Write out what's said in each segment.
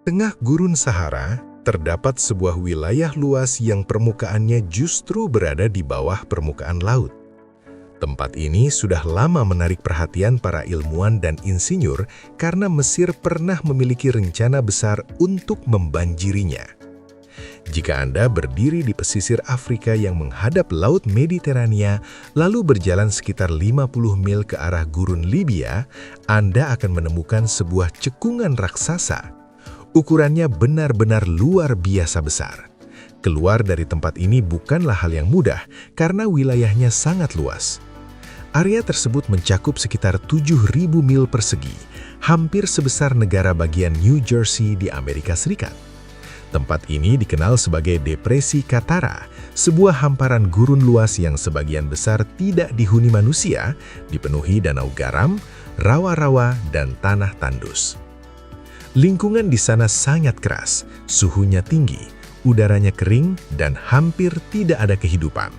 Tengah Gurun Sahara, terdapat sebuah wilayah luas yang permukaannya justru berada di bawah permukaan laut. Tempat ini sudah lama menarik perhatian para ilmuwan dan insinyur karena Mesir pernah memiliki rencana besar untuk membanjirinya. Jika Anda berdiri di pesisir Afrika yang menghadap Laut Mediterania, lalu berjalan sekitar 50 mil ke arah gurun Libya, Anda akan menemukan sebuah cekungan raksasa. Ukurannya benar-benar luar biasa besar. Keluar dari tempat ini bukanlah hal yang mudah karena wilayahnya sangat luas. Area tersebut mencakup sekitar 7.000 mil persegi, hampir sebesar negara bagian New Jersey di Amerika Serikat. Tempat ini dikenal sebagai Depresi Qattara, sebuah hamparan gurun luas yang sebagian besar tidak dihuni manusia, dipenuhi danau garam, rawa-rawa, dan tanah tandus. Lingkungan di sana sangat keras, suhunya tinggi, udaranya kering, dan hampir tidak ada kehidupan.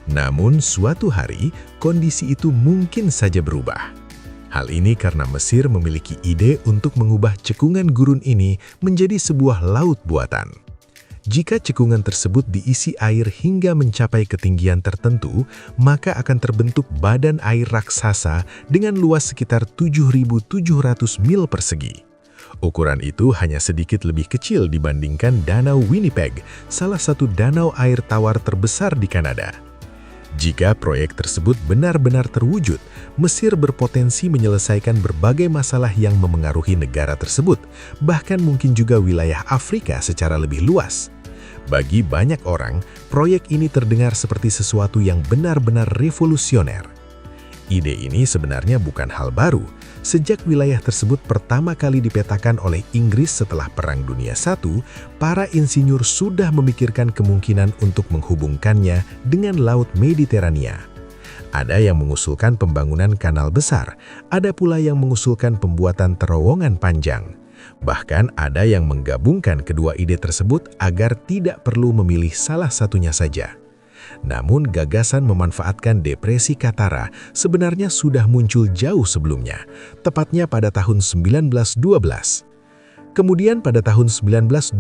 Namun, suatu hari, kondisi itu mungkin saja berubah. Hal ini karena Mesir memiliki ide untuk mengubah cekungan gurun ini menjadi sebuah laut buatan. Jika cekungan tersebut diisi air hingga mencapai ketinggian tertentu, maka akan terbentuk badan air raksasa dengan luas sekitar 7.700 mil persegi. Ukuran itu hanya sedikit lebih kecil dibandingkan Danau Winnipeg, salah satu danau air tawar terbesar di Kanada. Jika proyek tersebut benar-benar terwujud, Mesir berpotensi menyelesaikan berbagai masalah yang memengaruhi negara tersebut, bahkan mungkin juga wilayah Afrika secara lebih luas. Bagi banyak orang, proyek ini terdengar seperti sesuatu yang benar-benar revolusioner. Ide ini sebenarnya bukan hal baru. Sejak wilayah tersebut pertama kali dipetakan oleh Inggris setelah Perang Dunia I, para insinyur sudah memikirkan kemungkinan untuk menghubungkannya dengan Laut Mediterania. Ada yang mengusulkan pembangunan kanal besar, ada pula yang mengusulkan pembuatan terowongan panjang. Bahkan ada yang menggabungkan kedua ide tersebut agar tidak perlu memilih salah satunya saja. Namun gagasan memanfaatkan Depresi Qattara sebenarnya sudah muncul jauh sebelumnya, tepatnya pada tahun 1912. Kemudian pada tahun 1927,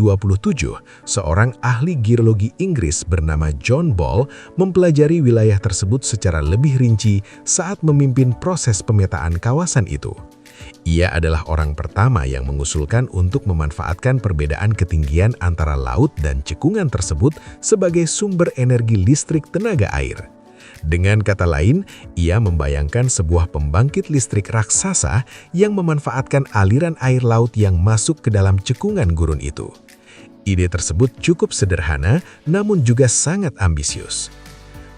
seorang ahli geologi Inggris bernama John Ball mempelajari wilayah tersebut secara lebih rinci saat memimpin proses pemetaan kawasan itu. Ia adalah orang pertama yang mengusulkan untuk memanfaatkan perbedaan ketinggian antara laut dan cekungan tersebut sebagai sumber energi listrik tenaga air. Dengan kata lain, ia membayangkan sebuah pembangkit listrik raksasa yang memanfaatkan aliran air laut yang masuk ke dalam cekungan gurun itu. Ide tersebut cukup sederhana, namun juga sangat ambisius.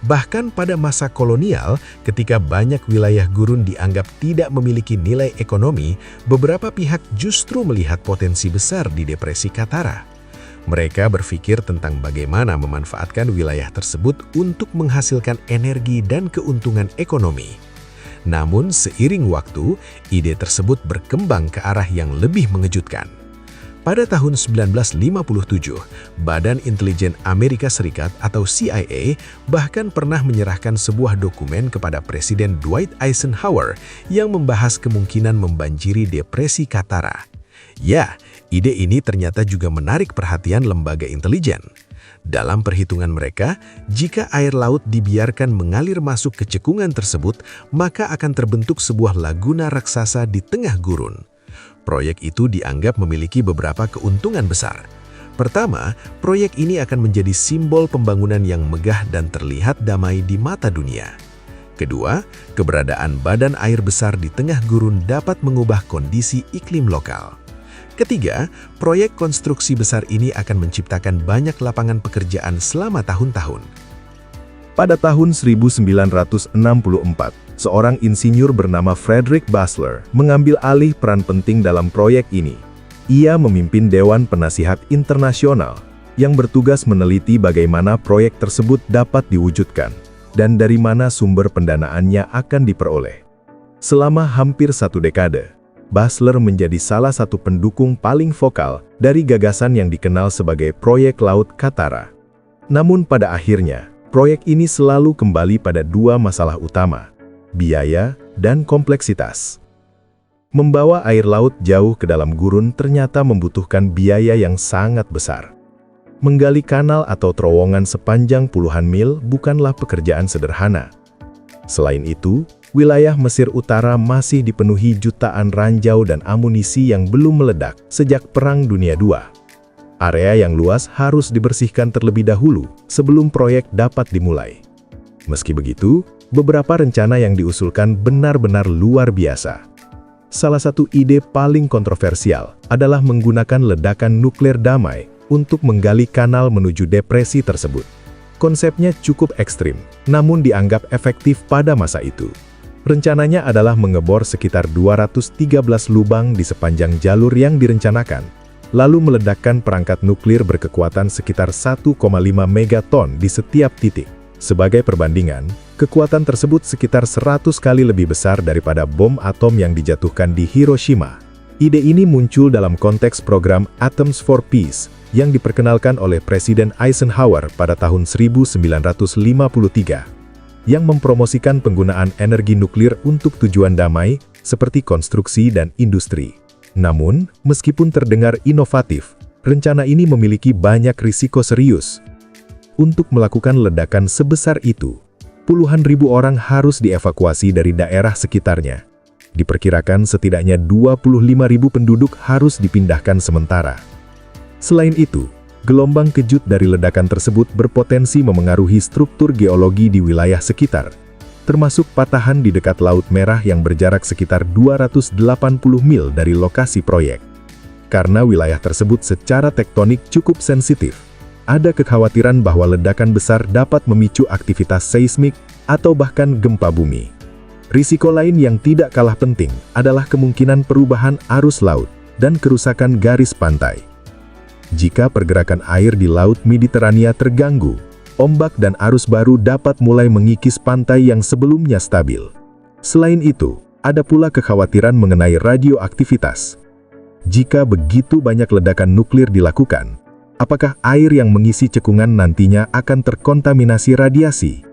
Bahkan pada masa kolonial, ketika banyak wilayah gurun dianggap tidak memiliki nilai ekonomi, beberapa pihak justru melihat potensi besar di Depresi Qattara. Mereka berpikir tentang bagaimana memanfaatkan wilayah tersebut untuk menghasilkan energi dan keuntungan ekonomi. Namun, seiring waktu, ide tersebut berkembang ke arah yang lebih mengejutkan. Pada tahun 1957, Badan Intelijen Amerika Serikat atau CIA bahkan pernah menyerahkan sebuah dokumen kepada Presiden Dwight Eisenhower yang membahas kemungkinan membanjiri Depresi Qattara. Ya, ide ini ternyata juga menarik perhatian lembaga intelijen. Dalam perhitungan mereka, jika air laut dibiarkan mengalir masuk ke cekungan tersebut, maka akan terbentuk sebuah laguna raksasa di tengah gurun. Proyek itu dianggap memiliki beberapa keuntungan besar. Pertama, proyek ini akan menjadi simbol pembangunan yang megah dan terlihat damai di mata dunia. Kedua, keberadaan badan air besar di tengah gurun dapat mengubah kondisi iklim lokal. Ketiga, proyek konstruksi besar ini akan menciptakan banyak lapangan pekerjaan selama tahun-tahun. Pada tahun 1964, seorang insinyur bernama Frederick Basler mengambil alih peran penting dalam proyek ini. Ia memimpin Dewan Penasihat Internasional yang bertugas meneliti bagaimana proyek tersebut dapat diwujudkan dan dari mana sumber pendanaannya akan diperoleh. Selama hampir 1 dekade, Basler menjadi salah satu pendukung paling vokal dari gagasan yang dikenal sebagai Proyek Laut Qattara. Namun pada akhirnya, proyek ini selalu kembali pada dua masalah utama, biaya dan kompleksitas. Membawa air laut jauh ke dalam gurun ternyata membutuhkan biaya yang sangat besar. Menggali kanal atau terowongan sepanjang puluhan mil bukanlah pekerjaan sederhana. Selain itu, wilayah Mesir Utara masih dipenuhi jutaan ranjau dan amunisi yang belum meledak sejak Perang Dunia II. Area yang luas harus dibersihkan terlebih dahulu sebelum proyek dapat dimulai. Meski begitu, beberapa rencana yang diusulkan benar-benar luar biasa. Salah satu ide paling kontroversial adalah menggunakan ledakan nuklir damai untuk menggali kanal menuju depresi tersebut. Konsepnya cukup ekstrim, namun dianggap efektif pada masa itu. Rencananya adalah mengebor sekitar 213 lubang di sepanjang jalur yang direncanakan, lalu meledakkan perangkat nuklir berkekuatan sekitar 1,5 megaton di setiap titik. Sebagai perbandingan, kekuatan tersebut sekitar 100 kali lebih besar daripada bom atom yang dijatuhkan di Hiroshima. Ide ini muncul dalam konteks program Atoms for Peace yang diperkenalkan oleh Presiden Eisenhower pada tahun 1953, yang mempromosikan penggunaan energi nuklir untuk tujuan damai seperti konstruksi dan industri. Namun, meskipun terdengar inovatif, rencana ini memiliki banyak risiko serius. Untuk melakukan ledakan sebesar itu, puluhan ribu orang harus dievakuasi dari daerah sekitarnya. Diperkirakan setidaknya 25.000 penduduk harus dipindahkan sementara. Selain itu, gelombang kejut dari ledakan tersebut berpotensi memengaruhi struktur geologi di wilayah sekitar, termasuk patahan di dekat Laut Merah yang berjarak sekitar 280 mil dari lokasi proyek. Karena wilayah tersebut secara tektonik cukup sensitif, ada kekhawatiran bahwa ledakan besar dapat memicu aktivitas seismik atau bahkan gempa bumi. Risiko lain yang tidak kalah penting adalah kemungkinan perubahan arus laut dan kerusakan garis pantai. Jika pergerakan air di Laut Mediterania terganggu, ombak dan arus baru dapat mulai mengikis pantai yang sebelumnya stabil. Selain itu, ada pula kekhawatiran mengenai radioaktivitas. Jika begitu banyak ledakan nuklir dilakukan, apakah air yang mengisi cekungan nantinya akan terkontaminasi radiasi?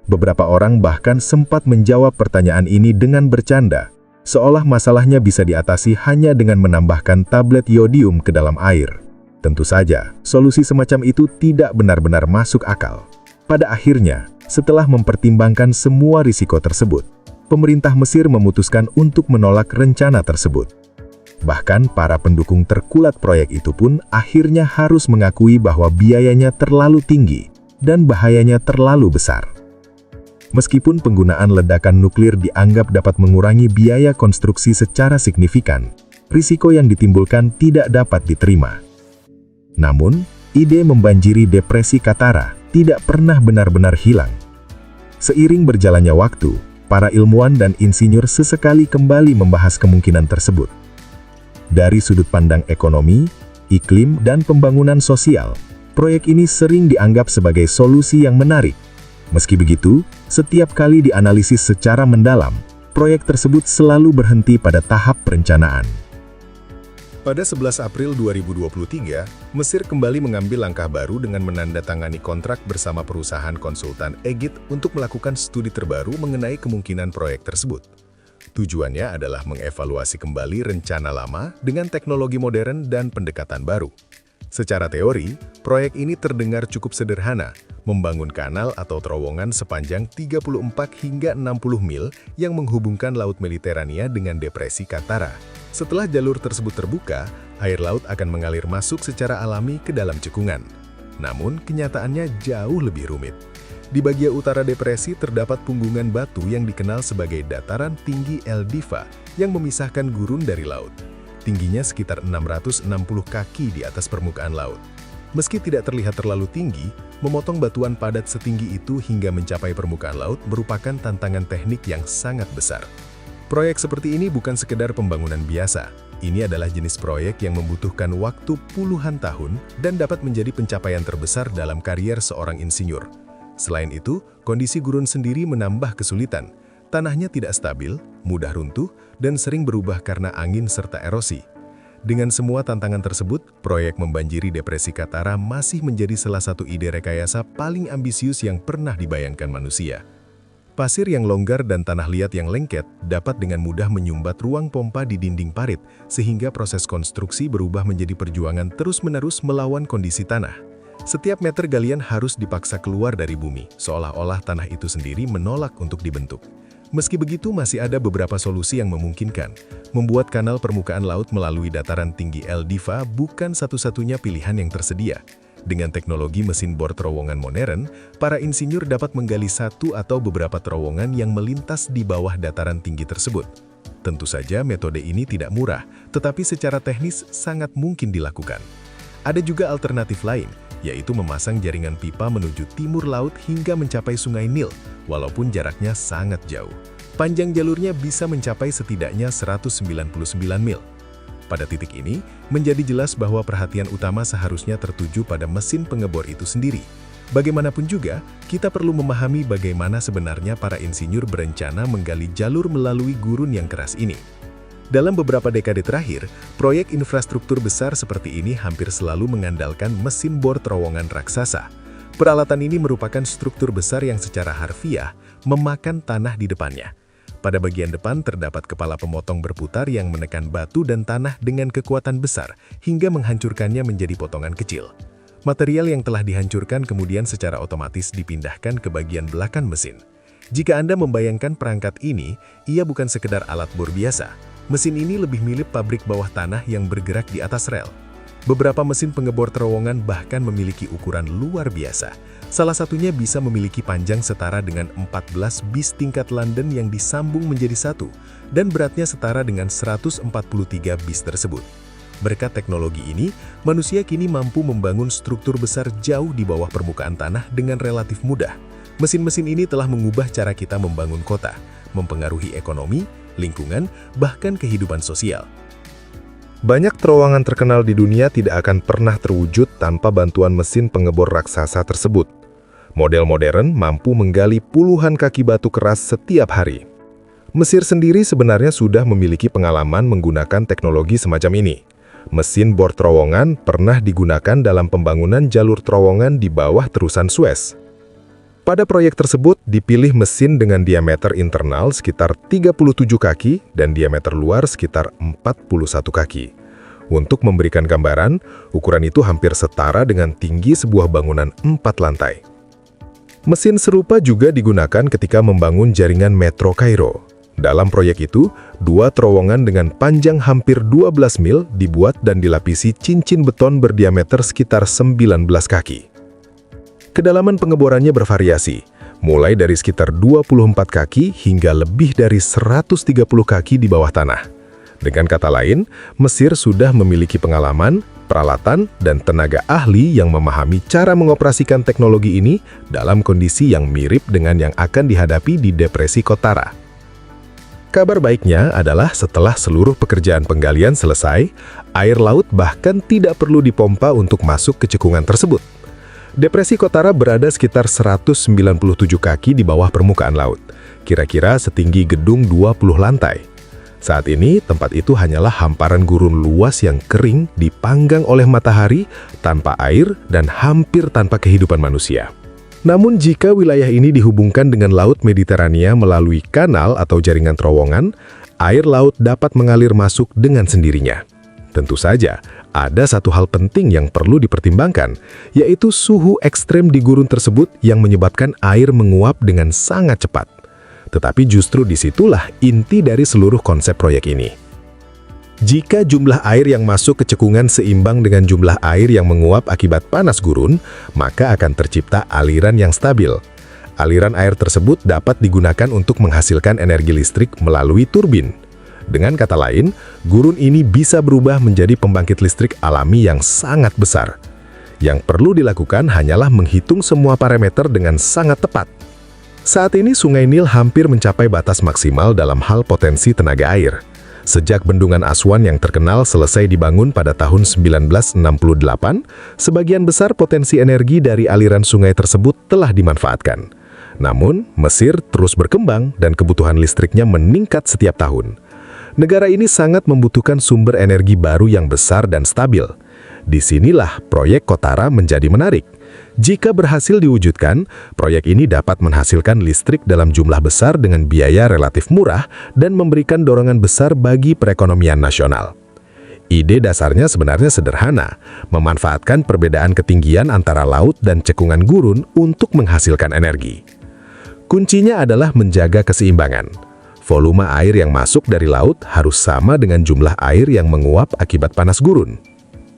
Beberapa orang bahkan sempat menjawab pertanyaan ini dengan bercanda, seolah masalahnya bisa diatasi hanya dengan menambahkan tablet yodium ke dalam air. Tentu saja, solusi semacam itu tidak benar-benar masuk akal. Pada akhirnya, setelah mempertimbangkan semua risiko tersebut, pemerintah Mesir memutuskan untuk menolak rencana tersebut. Bahkan para pendukung terkuat proyek itu pun akhirnya harus mengakui bahwa biayanya terlalu tinggi dan bahayanya terlalu besar. Meskipun penggunaan ledakan nuklir dianggap dapat mengurangi biaya konstruksi secara signifikan, risiko yang ditimbulkan tidak dapat diterima. Namun, ide membanjiri depresi Qattara tidak pernah benar-benar hilang. Seiring berjalannya waktu, para ilmuwan dan insinyur sesekali kembali membahas kemungkinan tersebut. Dari sudut pandang ekonomi, iklim, dan pembangunan sosial, proyek ini sering dianggap sebagai solusi yang menarik. Meski begitu, setiap kali dianalisis secara mendalam, proyek tersebut selalu berhenti pada tahap perencanaan. Pada 11 April 2023, Mesir kembali mengambil langkah baru dengan menandatangani kontrak bersama perusahaan konsultan Egit untuk melakukan studi terbaru mengenai kemungkinan proyek tersebut. Tujuannya adalah mengevaluasi kembali rencana lama dengan teknologi modern dan pendekatan baru. Secara teori, proyek ini terdengar cukup sederhana, membangun kanal atau terowongan sepanjang 34 hingga 60 mil yang menghubungkan Laut Mediterania dengan depresi Qattara. Setelah jalur tersebut terbuka, air laut akan mengalir masuk secara alami ke dalam cekungan. Namun, kenyataannya jauh lebih rumit. Di bagian utara depresi terdapat punggungan batu yang dikenal sebagai dataran tinggi El Diva yang memisahkan gurun dari laut. Tingginya sekitar 660 kaki di atas permukaan laut. Meski tidak terlihat terlalu tinggi, memotong batuan padat setinggi itu hingga mencapai permukaan laut merupakan tantangan teknik yang sangat besar. Proyek seperti ini bukan sekedar pembangunan biasa. Ini adalah jenis proyek yang membutuhkan waktu puluhan tahun dan dapat menjadi pencapaian terbesar dalam karier seorang insinyur. Selain itu, kondisi gurun sendiri menambah kesulitan. Tanahnya tidak stabil, mudah runtuh, dan sering berubah karena angin serta erosi. Dengan semua tantangan tersebut, proyek membanjiri depresi Qattara masih menjadi salah satu ide rekayasa paling ambisius yang pernah dibayangkan manusia. Pasir yang longgar dan tanah liat yang lengket dapat dengan mudah menyumbat ruang pompa di dinding parit, sehingga proses konstruksi berubah menjadi perjuangan terus-menerus melawan kondisi tanah. Setiap meter galian harus dipaksa keluar dari bumi, seolah-olah tanah itu sendiri menolak untuk dibentuk. Meski begitu, masih ada beberapa solusi yang memungkinkan. Membuat kanal permukaan laut melalui dataran tinggi LDIVA bukan satu-satunya pilihan yang tersedia. Dengan teknologi mesin bor terowongan modern, para insinyur dapat menggali satu atau beberapa terowongan yang melintas di bawah dataran tinggi tersebut. Tentu saja metode ini tidak murah, tetapi secara teknis sangat mungkin dilakukan. Ada juga alternatif lain, yaitu memasang jaringan pipa menuju timur laut hingga mencapai Sungai Nil, walaupun jaraknya sangat jauh. Panjang jalurnya bisa mencapai setidaknya 199 mil. Pada titik ini, menjadi jelas bahwa perhatian utama seharusnya tertuju pada mesin pengebor itu sendiri. Bagaimanapun juga, kita perlu memahami bagaimana sebenarnya para insinyur berencana menggali jalur melalui gurun yang keras ini. Dalam beberapa dekade terakhir, proyek infrastruktur besar seperti ini hampir selalu mengandalkan mesin bor terowongan raksasa. Peralatan ini merupakan struktur besar yang secara harfiah memakan tanah di depannya. Pada bagian depan terdapat kepala pemotong berputar yang menekan batu dan tanah dengan kekuatan besar hingga menghancurkannya menjadi potongan kecil. Material yang telah dihancurkan kemudian secara otomatis dipindahkan ke bagian belakang mesin. Jika Anda membayangkan perangkat ini, ia bukan sekedar alat bor biasa. Mesin ini lebih mirip pabrik bawah tanah yang bergerak di atas rel. Beberapa mesin pengebor terowongan bahkan memiliki ukuran luar biasa. Salah satunya bisa memiliki panjang setara dengan 14 bis tingkat London yang disambung menjadi satu, dan beratnya setara dengan 143 bis tersebut. Berkat teknologi ini, manusia kini mampu membangun struktur besar jauh di bawah permukaan tanah dengan relatif mudah. Mesin-mesin ini telah mengubah cara kita membangun kota, mempengaruhi ekonomi, lingkungan, bahkan kehidupan sosial. Banyak terowongan terkenal di dunia tidak akan pernah terwujud tanpa bantuan mesin pengebor raksasa tersebut. Model modern mampu menggali puluhan kaki batu keras setiap hari. Mesir sendiri sebenarnya sudah memiliki pengalaman menggunakan teknologi semacam ini. Mesin bor terowongan pernah digunakan dalam pembangunan jalur terowongan di bawah terusan Suez. Pada proyek tersebut dipilih mesin dengan diameter internal sekitar 37 kaki dan diameter luar sekitar 41 kaki. Untuk memberikan gambaran, ukuran itu hampir setara dengan tinggi sebuah bangunan 4 lantai. Mesin serupa juga digunakan ketika membangun jaringan Metro Kairo. Dalam proyek itu, dua terowongan dengan panjang hampir 12 mil dibuat dan dilapisi cincin beton berdiameter sekitar 19 kaki. Kedalaman pengeborannya bervariasi, mulai dari sekitar 24 kaki hingga lebih dari 130 kaki di bawah tanah. Dengan kata lain, Mesir sudah memiliki pengalaman, peralatan, dan tenaga ahli yang memahami cara mengoperasikan teknologi ini dalam kondisi yang mirip dengan yang akan dihadapi di Depresi Qattara. Kabar baiknya adalah setelah seluruh pekerjaan penggalian selesai, air laut bahkan tidak perlu dipompa untuk masuk ke cekungan tersebut. Depresi Qattara berada sekitar 197 kaki di bawah permukaan laut, kira-kira setinggi gedung 20 lantai. Saat ini, tempat itu hanyalah hamparan gurun luas yang kering dipanggang oleh matahari, tanpa air, dan hampir tanpa kehidupan manusia. Namun jika wilayah ini dihubungkan dengan Laut Mediterania melalui kanal atau jaringan terowongan, air laut dapat mengalir masuk dengan sendirinya. Tentu saja, ada satu hal penting yang perlu dipertimbangkan, yaitu suhu ekstrem di gurun tersebut yang menyebabkan air menguap dengan sangat cepat. Tetapi justru disitulah inti dari seluruh konsep proyek ini. Jika jumlah air yang masuk ke cekungan seimbang dengan jumlah air yang menguap akibat panas gurun, maka akan tercipta aliran yang stabil. Aliran air tersebut dapat digunakan untuk menghasilkan energi listrik melalui turbin. Dengan kata lain, gurun ini bisa berubah menjadi pembangkit listrik alami yang sangat besar. Yang perlu dilakukan hanyalah menghitung semua parameter dengan sangat tepat. Saat ini Sungai Nil hampir mencapai batas maksimal dalam hal potensi tenaga air. Sejak bendungan Aswan yang terkenal selesai dibangun pada tahun 1968, sebagian besar potensi energi dari aliran sungai tersebut telah dimanfaatkan. Namun, Mesir terus berkembang dan kebutuhan listriknya meningkat setiap tahun. Negara ini sangat membutuhkan sumber energi baru yang besar dan stabil. Disinilah proyek Qattara menjadi menarik. Jika berhasil diwujudkan, proyek ini dapat menghasilkan listrik dalam jumlah besar dengan biaya relatif murah dan memberikan dorongan besar bagi perekonomian nasional. Ide dasarnya sebenarnya sederhana, memanfaatkan perbedaan ketinggian antara laut dan cekungan gurun untuk menghasilkan energi. Kuncinya adalah menjaga keseimbangan. Volume air yang masuk dari laut harus sama dengan jumlah air yang menguap akibat panas gurun.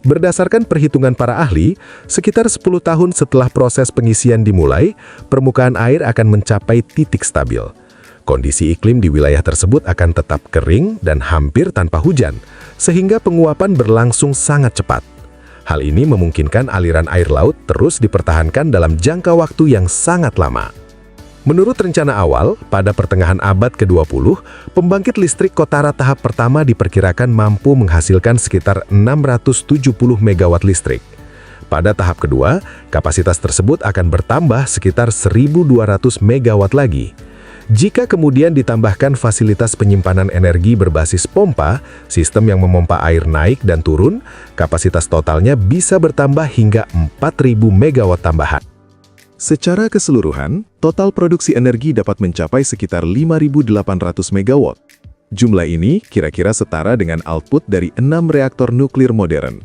Berdasarkan perhitungan para ahli, sekitar 10 tahun setelah proses pengisian dimulai, permukaan air akan mencapai titik stabil. Kondisi iklim di wilayah tersebut akan tetap kering dan hampir tanpa hujan, sehingga penguapan berlangsung sangat cepat. Hal ini memungkinkan aliran air laut terus dipertahankan dalam jangka waktu yang sangat lama. Menurut rencana awal, pada pertengahan abad ke-20, pembangkit listrik Kotara tahap pertama diperkirakan mampu menghasilkan sekitar 670 megawatt listrik. Pada tahap kedua, kapasitas tersebut akan bertambah sekitar 1.200 megawatt lagi. Jika kemudian ditambahkan fasilitas penyimpanan energi berbasis pompa, sistem yang memompa air naik dan turun, kapasitas totalnya bisa bertambah hingga 4.000 megawatt tambahan. Secara keseluruhan, total produksi energi dapat mencapai sekitar 5.800 megawatt. Jumlah ini kira-kira setara dengan output dari 6 reaktor nuklir modern.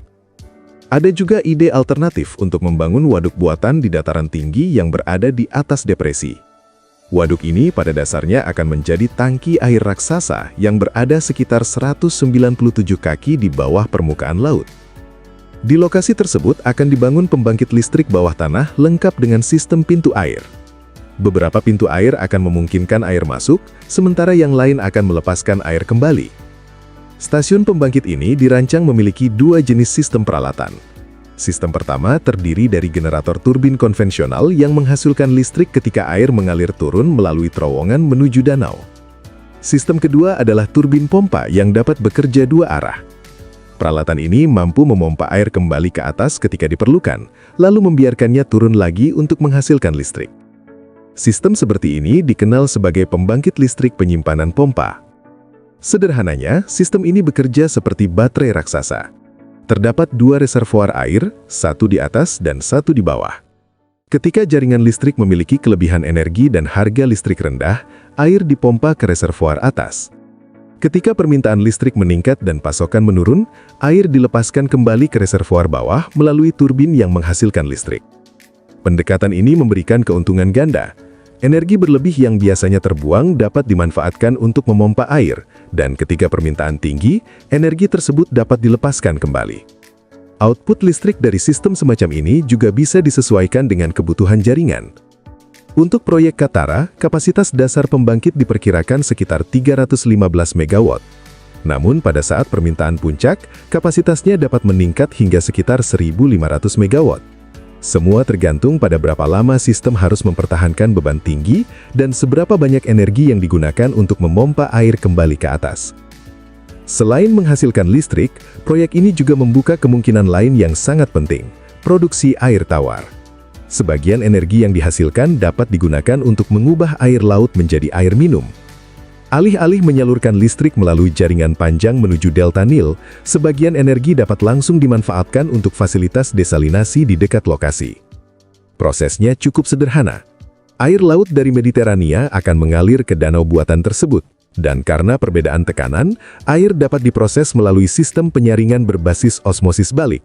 Ada juga ide alternatif untuk membangun waduk buatan di dataran tinggi yang berada di atas depresi. Waduk ini pada dasarnya akan menjadi tangki air raksasa yang berada sekitar 197 kaki di bawah permukaan laut. Di lokasi tersebut akan dibangun pembangkit listrik bawah tanah lengkap dengan sistem pintu air. Beberapa pintu air akan memungkinkan air masuk, sementara yang lain akan melepaskan air kembali. Stasiun pembangkit ini dirancang memiliki 2 jenis sistem peralatan. Sistem pertama terdiri dari generator turbin konvensional yang menghasilkan listrik ketika air mengalir turun melalui terowongan menuju danau. Sistem kedua adalah turbin pompa yang dapat bekerja 2 arah. Peralatan ini mampu memompa air kembali ke atas ketika diperlukan, lalu membiarkannya turun lagi untuk menghasilkan listrik. Sistem seperti ini dikenal sebagai pembangkit listrik penyimpanan pompa. Sederhananya, sistem ini bekerja seperti baterai raksasa. Terdapat 2 reservoir air, satu di atas dan satu di bawah. Ketika jaringan listrik memiliki kelebihan energi dan harga listrik rendah, air dipompa ke reservoir atas. Ketika permintaan listrik meningkat dan pasokan menurun, air dilepaskan kembali ke reservoir bawah melalui turbin yang menghasilkan listrik. Pendekatan ini memberikan keuntungan ganda. Energi berlebih yang biasanya terbuang dapat dimanfaatkan untuk memompa air, dan ketika permintaan tinggi, energi tersebut dapat dilepaskan kembali. Output listrik dari sistem semacam ini juga bisa disesuaikan dengan kebutuhan jaringan. Untuk proyek Katara, kapasitas dasar pembangkit diperkirakan sekitar 315 megawatt. Namun pada saat permintaan puncak, kapasitasnya dapat meningkat hingga sekitar 1.500 megawatt. Semua tergantung pada berapa lama sistem harus mempertahankan beban tinggi dan seberapa banyak energi yang digunakan untuk memompa air kembali ke atas. Selain menghasilkan listrik, proyek ini juga membuka kemungkinan lain yang sangat penting, produksi air tawar. Sebagian energi yang dihasilkan dapat digunakan untuk mengubah air laut menjadi air minum. Alih-alih menyalurkan listrik melalui jaringan panjang menuju Delta Nil, sebagian energi dapat langsung dimanfaatkan untuk fasilitas desalinasi di dekat lokasi. Prosesnya cukup sederhana. Air laut dari Mediterania akan mengalir ke danau buatan tersebut, dan karena perbedaan tekanan, air dapat diproses melalui sistem penyaringan berbasis osmosis balik.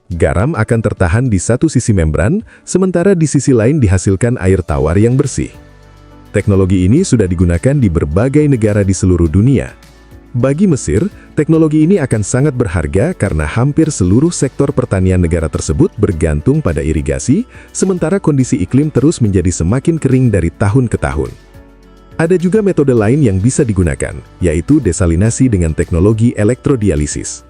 Garam akan tertahan di satu sisi membran, sementara di sisi lain dihasilkan air tawar yang bersih. Teknologi ini sudah digunakan di berbagai negara di seluruh dunia. Bagi Mesir, teknologi ini akan sangat berharga karena hampir seluruh sektor pertanian negara tersebut bergantung pada irigasi, sementara kondisi iklim terus menjadi semakin kering dari tahun ke tahun. Ada juga metode lain yang bisa digunakan, yaitu desalinasi dengan teknologi elektrodialisis.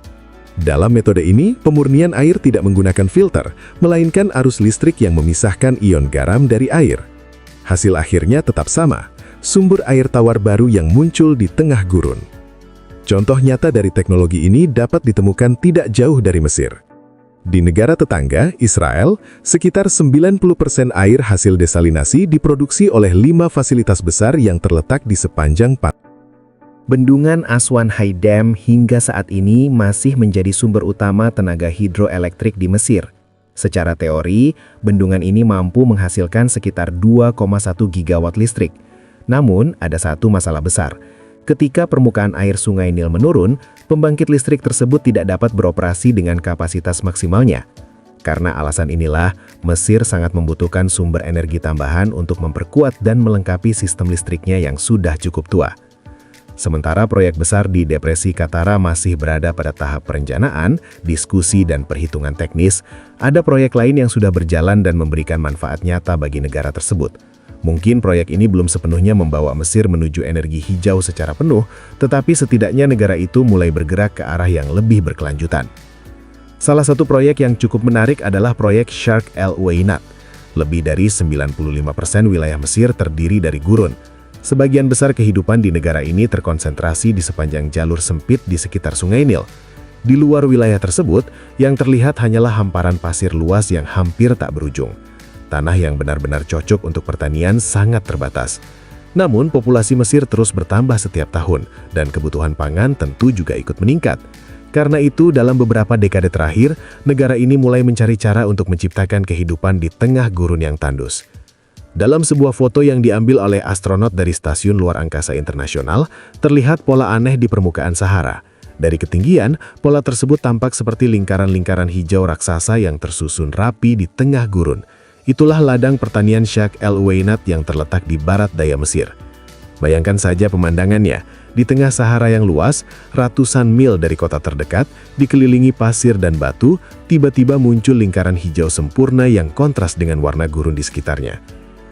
Dalam metode ini, pemurnian air tidak menggunakan filter, melainkan arus listrik yang memisahkan ion garam dari air. Hasil akhirnya tetap sama, sumber air tawar baru yang muncul di tengah gurun. Contoh nyata dari teknologi ini dapat ditemukan tidak jauh dari Mesir. Di negara tetangga, Israel, sekitar 90% air hasil desalinasi diproduksi oleh 5 fasilitas besar yang terletak di sepanjang Bendungan Aswan High Dam hingga saat ini masih menjadi sumber utama tenaga hidroelektrik di Mesir. Secara teori, bendungan ini mampu menghasilkan sekitar 2,1 gigawatt listrik. Namun, ada satu masalah besar. Ketika permukaan air Sungai Nil menurun, pembangkit listrik tersebut tidak dapat beroperasi dengan kapasitas maksimalnya. Karena alasan inilah, Mesir sangat membutuhkan sumber energi tambahan untuk memperkuat dan melengkapi sistem listriknya yang sudah cukup tua. Sementara proyek besar di Depresi Katara masih berada pada tahap perencanaan, diskusi, dan perhitungan teknis, ada proyek lain yang sudah berjalan dan memberikan manfaat nyata bagi negara tersebut. Mungkin proyek ini belum sepenuhnya membawa Mesir menuju energi hijau secara penuh, tetapi setidaknya negara itu mulai bergerak ke arah yang lebih berkelanjutan. Salah satu proyek yang cukup menarik adalah proyek Sharq El Uweinat. Lebih dari 95% wilayah Mesir terdiri dari gurun. Sebagian besar kehidupan di negara ini terkonsentrasi di sepanjang jalur sempit di sekitar Sungai Nil. Di luar wilayah tersebut, yang terlihat hanyalah hamparan pasir luas yang hampir tak berujung. Tanah yang benar-benar cocok untuk pertanian sangat terbatas. Namun, populasi Mesir terus bertambah setiap tahun, dan kebutuhan pangan tentu juga ikut meningkat. Karena itu, dalam beberapa dekade terakhir, negara ini mulai mencari cara untuk menciptakan kehidupan di tengah gurun yang tandus. Dalam sebuah foto yang diambil oleh astronot dari Stasiun Luar Angkasa Internasional, terlihat pola aneh di permukaan Sahara. Dari ketinggian, pola tersebut tampak seperti lingkaran-lingkaran hijau raksasa yang tersusun rapi di tengah gurun. Itulah ladang pertanian Sharq El Uweinat yang terletak di barat daya Mesir. Bayangkan saja pemandangannya, di tengah Sahara yang luas, ratusan mil dari kota terdekat, dikelilingi pasir dan batu, tiba-tiba muncul lingkaran hijau sempurna yang kontras dengan warna gurun di sekitarnya.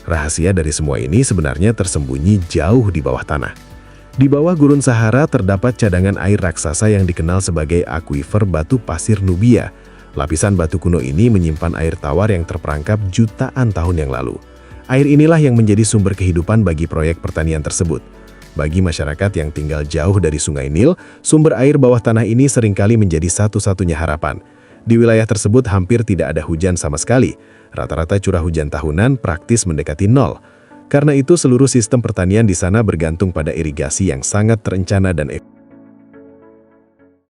Rahasia dari semua ini sebenarnya tersembunyi jauh di bawah tanah. Di bawah gurun Sahara terdapat cadangan air raksasa yang dikenal sebagai akuifer batu pasir Nubia. Lapisan batu kuno ini menyimpan air tawar yang terperangkap jutaan tahun yang lalu. Air inilah yang menjadi sumber kehidupan bagi proyek pertanian tersebut. Bagi masyarakat yang tinggal jauh dari Sungai Nil, sumber air bawah tanah ini seringkali menjadi satu-satunya harapan. Di wilayah tersebut hampir tidak ada hujan sama sekali. Rata-rata curah hujan tahunan praktis mendekati nol. Karena itu seluruh sistem pertanian di sana bergantung pada irigasi yang sangat terencana dan efisien.